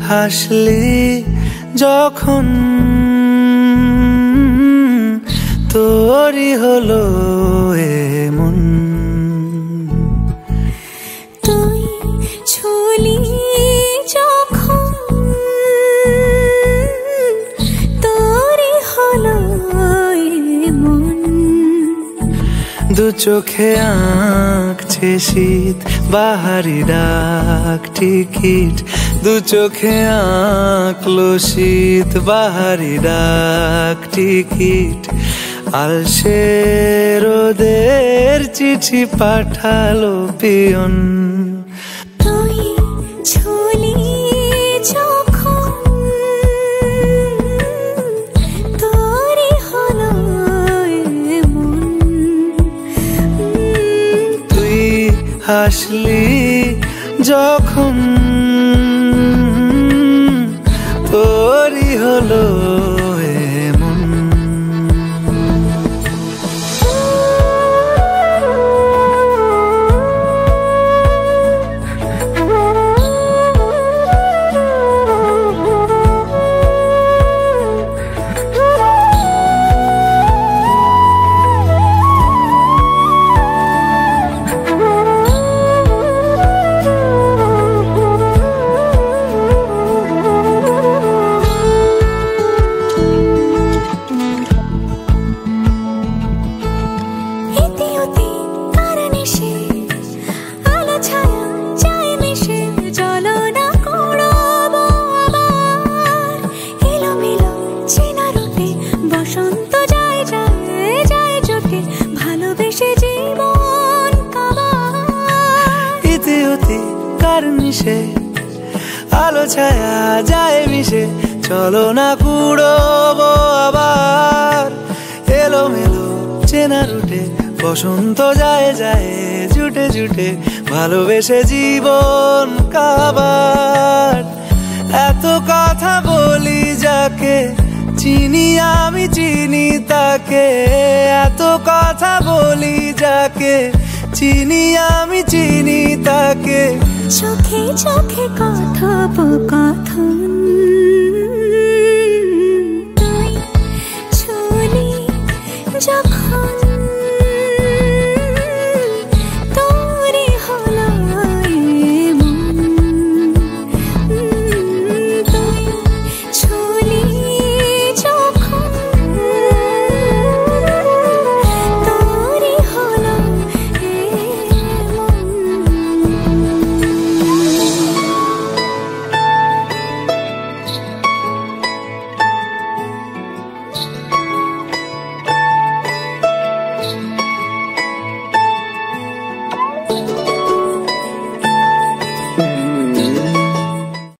হাসলি যখন তোরই হলো এমন। তুই ছুলি যখন তোরই হলো এমন। দু চোখে আঁকছে শীত বাহারি ডাক টিকিট, দু চোখে আঁকলো শীত বাহারি ডাক টিকিট। আলসে রোদের চিঠি পাঠালো পিয়ন। তুই ছুলি যখন তোরই হলো এমন। তুই হাসলি যখন তোরই হলো এমন। আলো ছায়া যায় মিশে, চলো না কুড়োবো আবার। এলোমেলো চেনা রুটে বসন্ত যায় যায় জুটে জুটে, ভালোবেসে জীবন কাবার। এত কথা বলি যাকে চিনি আমি চিনি তাকে, এত কথা বলি যাকে চিনি আমি চিনি তাকে। চোখে চোখে কথোপকথন